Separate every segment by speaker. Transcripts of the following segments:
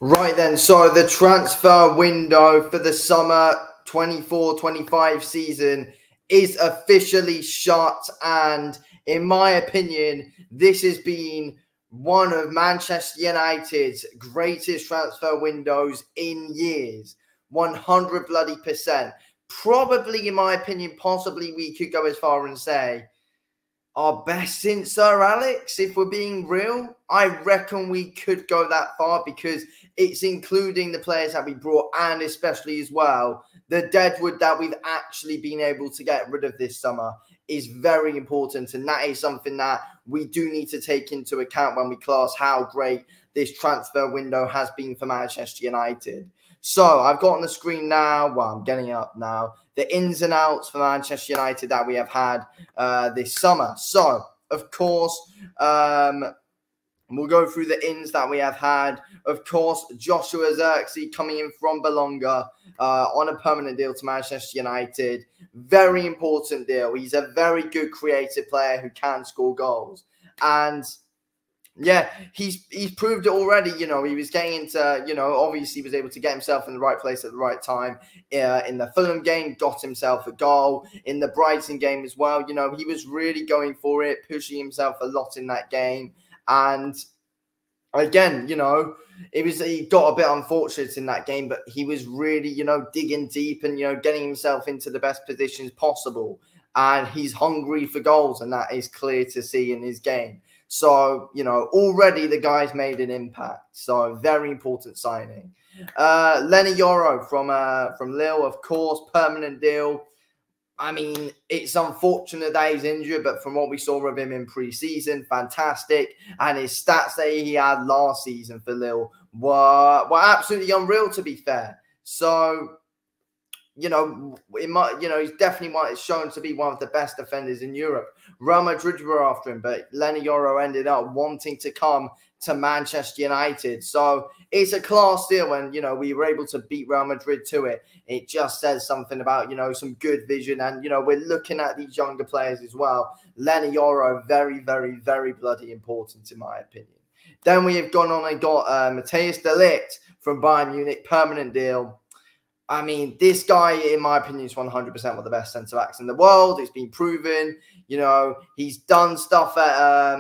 Speaker 1: Right then, so the transfer window for the summer 24-25 season is officially shut, and in my opinion, this has been one of Manchester United's greatest transfer windows in years. 100 bloody percent. Probably, in my opinion, possibly we could go as far and say our best since Sir Alex, if we're being real. I reckon we could go that far because it's including the players that we brought and especially as well the deadwood that we've actually been able to get rid of this summer is very important, and that is something that we do need to take into account when we class how great this transfer window has been for Manchester United. So I've got on the screen now, well, I'm getting up now, the ins and outs for Manchester United that we have had this summer. So, of course, we'll go through the ins that we have had. Of course, Joshua Zirkzee coming in from Bologna on a permanent deal to Manchester United. Very important deal. He's a very good creative player who can score goals. And yeah, he's proved it already. You know, he was getting into, you know, obviously he was able to get himself in the right place at the right time. In the Fulham game, got himself a goal. In the Brighton game as well, you know, he was really going for it, pushing himself a lot in that game. And again, you know, he got a bit unfortunate in that game, but he was really, you know, digging deep and, you know, getting himself into the best positions possible. And he's hungry for goals, and that is clear to see in his game. So, you know, already the guy's made an impact. So, very important signing. Leny Yoro from Lille, of course, permanent deal. I mean, it's unfortunate that he's injured, but from what we saw of him in pre-season, fantastic. And his stats that he had last season for Lille were absolutely unreal, to be fair. So, you know, he's definitely shown to be one of the best defenders in Europe. Real Madrid were after him, but Leny Yoro ended up wanting to come to Manchester United. So it's a class deal when, you know, we were able to beat Real Madrid to it. It just says something about, you know, some good vision. And, you know, we're looking at these younger players as well. Leny Yoro, very, very, very bloody important in my opinion. Then we have gone on and got Matthijs de Ligt from Bayern Munich, permanent deal. I mean, this guy, in my opinion, is 100% one of the best centre-backs in the world. It's been proven. You know, he's done stuff at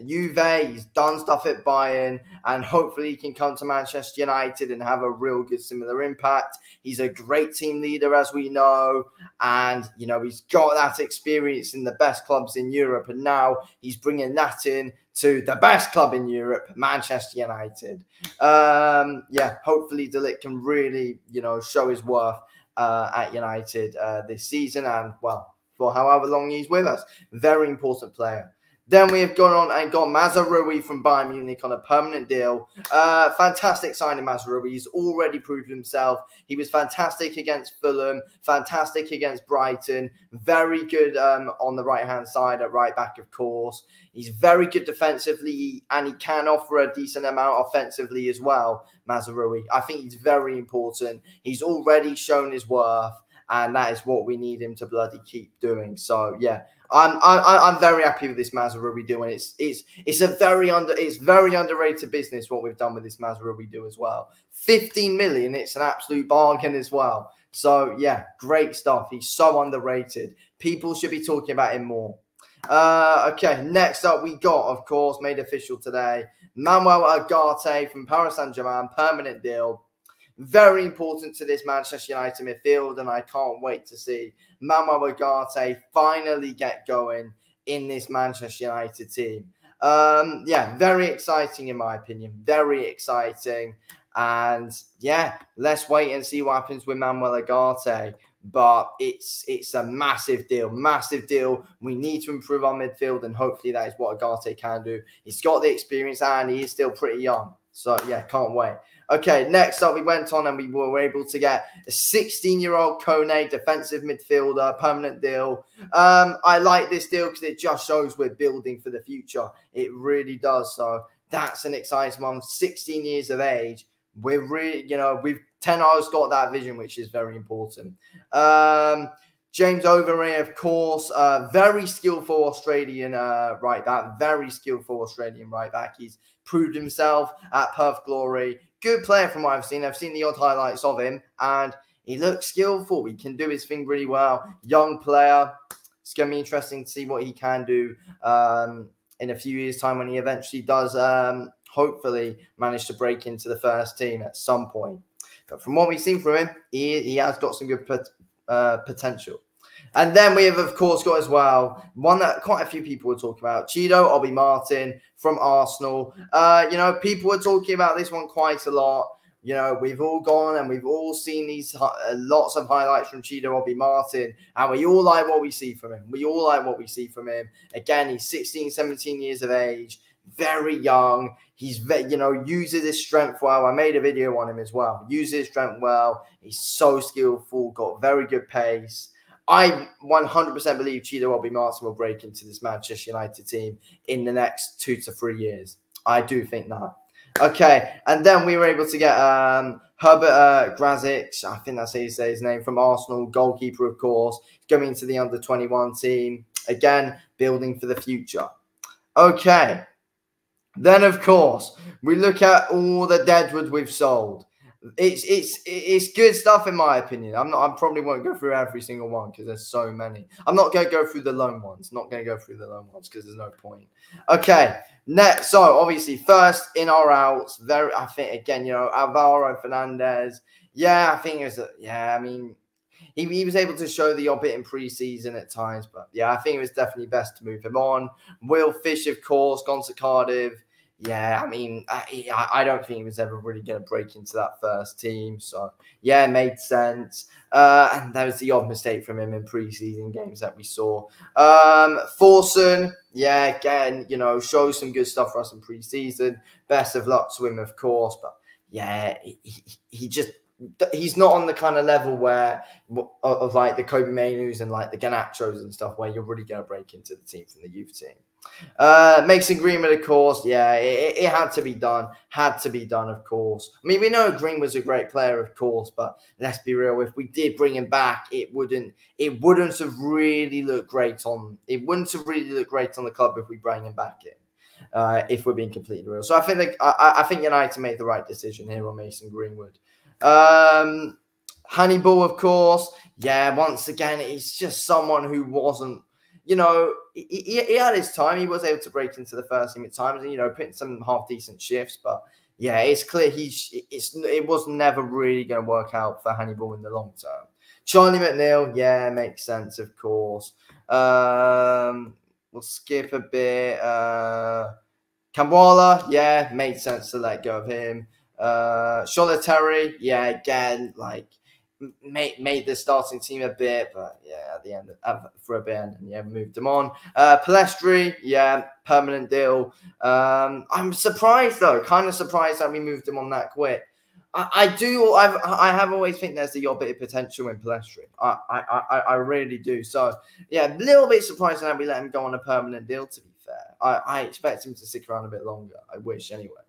Speaker 1: Juve. He's done stuff at Bayern. And hopefully he can come to Manchester United and have a real good similar impact. He's a great team leader, as we know. And, you know, he's got that experience in the best clubs in Europe. And now he's bringing that in to the best club in Europe, Manchester United. Yeah, hopefully De Ligt can really, you know, show his worth at United this season and, well, for however long he's with us. Very important player. Then we have gone on and got Mazraoui from Bayern Munich on a permanent deal. Fantastic signing, Mazraoui. He's already proved himself. He was fantastic against Fulham, fantastic against Brighton, very good on the right-hand side at right back, of course. He's very good defensively, and he can offer a decent amount offensively as well, Mazraoui. I think he's very important. He's already shown his worth, and that is what we need him to bloody keep doing. So, yeah. I'm very happy with this Mazraoui deal, and it's very underrated business what we've done with this Mazraoui deal as well. 15 million, it's an absolute bargain as well. So yeah, great stuff. He's so underrated. People should be talking about him more. Okay, next up we got, of course, made official today, Manuel Ugarte from Paris Saint-Germain, permanent deal. Very important to this Manchester United midfield, and I can't wait to see Manuel Ugarte finally get going in this Manchester United team. Yeah, very exciting in my opinion. Very exciting. And yeah, let's wait and see what happens with Manuel Ugarte. But it's a massive deal, massive deal. We need to improve our midfield, and hopefully that is what Ugarte can do. He's got the experience, and he is still pretty young. So yeah, can't wait. Okay, next up, we went on and we were able to get a 16-year-old Kone, defensive midfielder, permanent deal. I like this deal because it just shows we're building for the future. It really does. So that's an exciting one. 16 years of age. We're really, you know, Ten Hag's got that vision, which is very important. James Overy, of course, very skillful Australian right back. Very skillful Australian right back. He's proved himself at Perth Glory. Good player from what I've seen. I've seen the odd highlights of him, and he looks skillful. He can do his thing really well. Young player. It's going to be interesting to see what he can do in a few years' time when he eventually does hopefully manage to break into the first team at some point. But from what we've seen from him, he has got some good potential. And then we have, of course, got as well one that quite a few people were talking about, Chido Obi Martin from Arsenal. You know, people were talking about this one quite a lot. You know, we've all gone and we've all seen these lots of highlights from Chido Obi Martin, and we all like what we see from him. We all like what we see from him. Again, he's 16, 17 years of age, very young. He's, you know, uses his strength well. I made a video on him as well. Uses his strength well. He's so skillful, got very good pace. I 100% believe Chido Obi Martin will break into this Manchester United team in the next 2 to 3 years. I do think that. Okay, and then we were able to get Herbert Grazic, I think that's how you say his name, from Arsenal, goalkeeper, of course, going into the under-21 team. Again, building for the future. Okay, then, of course, we look at all the Deadwood we've sold. It's good stuff in my opinion. I probably won't go through every single one because there's so many. I'm not going to go through the loan ones. Not going to go through the loan ones because there's no point. Okay, next. So obviously first in or outs. I think again, you know, Alvaro Fernandez. Yeah, I think it was. I mean, he was able to show the odd bit in pre-season at times, but yeah, I think it was definitely best to move him on. Will Fish, of course, gone to Cardiff. Yeah, I mean, I don't think he was ever really going to break into that first team. So, yeah, it made sense. And that was the odd mistake from him in preseason games that we saw. Forson, yeah, again, you know, shows some good stuff for us in preseason. Best of luck to him, of course. But, yeah, he's not on the kind of level where of like the Kobe Mainus and like the Ganachos and stuff where you're really going to break into the team from the youth team. Mason Greenwood, of course, yeah, it had to be done. Had to be done, of course. I mean, we know Green was a great player, of course, but let's be real. If we did bring him back, it wouldn't have really looked great on. It wouldn't have really looked great on the club if we bring him back in. If we're being completely real, so I think I think United made the right decision here on Mason Greenwood. Hannibal, of course, yeah. Once again, he's just someone who wasn't. You know, he had his time. He was able to break into the first team at times, and you know, put in some half decent shifts. But yeah, it's clear it was never really going to work out for Hannibal in the long term. Charlie McNeil, yeah, makes sense, of course. We'll skip a bit. Kambwala, yeah, made sense to let go of him. Solitary, yeah, again, like. Made the starting team a bit, but yeah, at the end for a bit, and yeah, moved him on. Palestri, yeah, permanent deal. I'm surprised though, kind of surprised that we moved him on that quick. I have always think there's the odd bit of potential in Palestri. I really do. So yeah, a little bit surprised that we let him go on a permanent deal. To be fair, I expect him to stick around a bit longer. I wish anyway.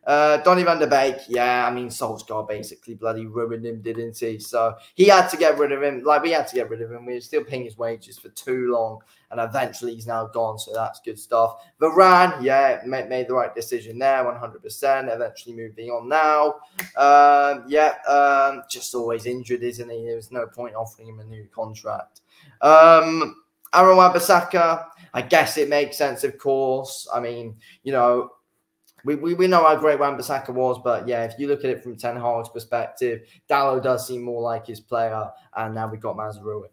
Speaker 1: Donny van der Beek, yeah, I mean, Solskjaer basically bloody ruined him, didn't he? So he had to get rid of him. Like, we had to get rid of him. We were still paying his wages for too long, and eventually he's now gone, so that's good stuff. Varane, yeah, made the right decision there, 100%. Eventually moving on now. Just always injured, isn't he? There was no point offering him a new contract. Aaron Wan-Bissaka, I guess it makes sense, of course. I mean, you know, we know how great Wan-Bissaka was, but yeah, if you look at it from Ten Hag's perspective, Dalot does seem more like his player, and now we've got Mazraoui.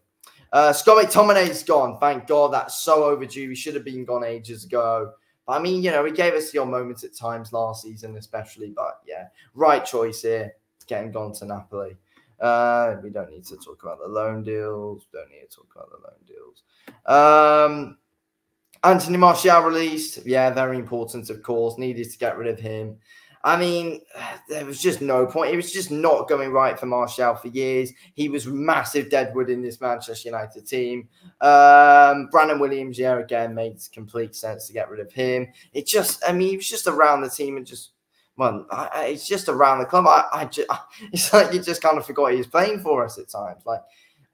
Speaker 1: Scott McTominay's gone. Thank God, that's so overdue. He should have been gone ages ago. But I mean, you know, he gave us the odd moments at times last season, especially. But yeah, right choice here, getting gone to Napoli. We don't need to talk about the loan deals. Anthony Martial released. Yeah, very important, of course. Needed to get rid of him. I mean, there was just no point. It was just not going right for Martial for years. He was massive deadwood in this Manchester United team. Brandon Williams, yeah, again, made complete sense to get rid of him. It just, I mean, he was just around the team and just, well, it's just around the club. It's like you just kind of forgot he was playing for us at times. Like,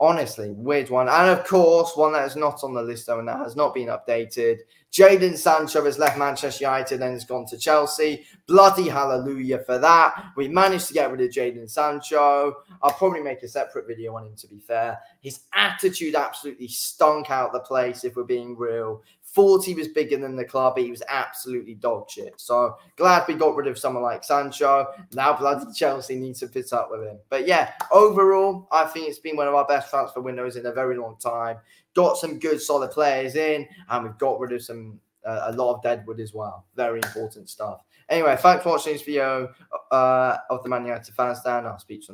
Speaker 1: honestly, weird one. And of course, one that is not on the list though, and that has not been updated. Jadon Sancho has left Manchester United and has gone to Chelsea. Bloody hallelujah for that. We managed to get rid of Jadon Sancho. I'll probably make a separate video on him, to be fair. His attitude absolutely stunk out the place, if we're being real. Thought he was bigger than the club, but he was absolutely dog shit. So glad we got rid of someone like Sancho. Now bloody Chelsea needs to put up with him. But yeah, overall, I think it's been one of our best transfer windows in a very long time. Got some good solid players in, and we've got rid of a lot of deadwood as well. Very important stuff. Anyway, thanks for watching this video of the Man United Fan Stand. I'll speak to you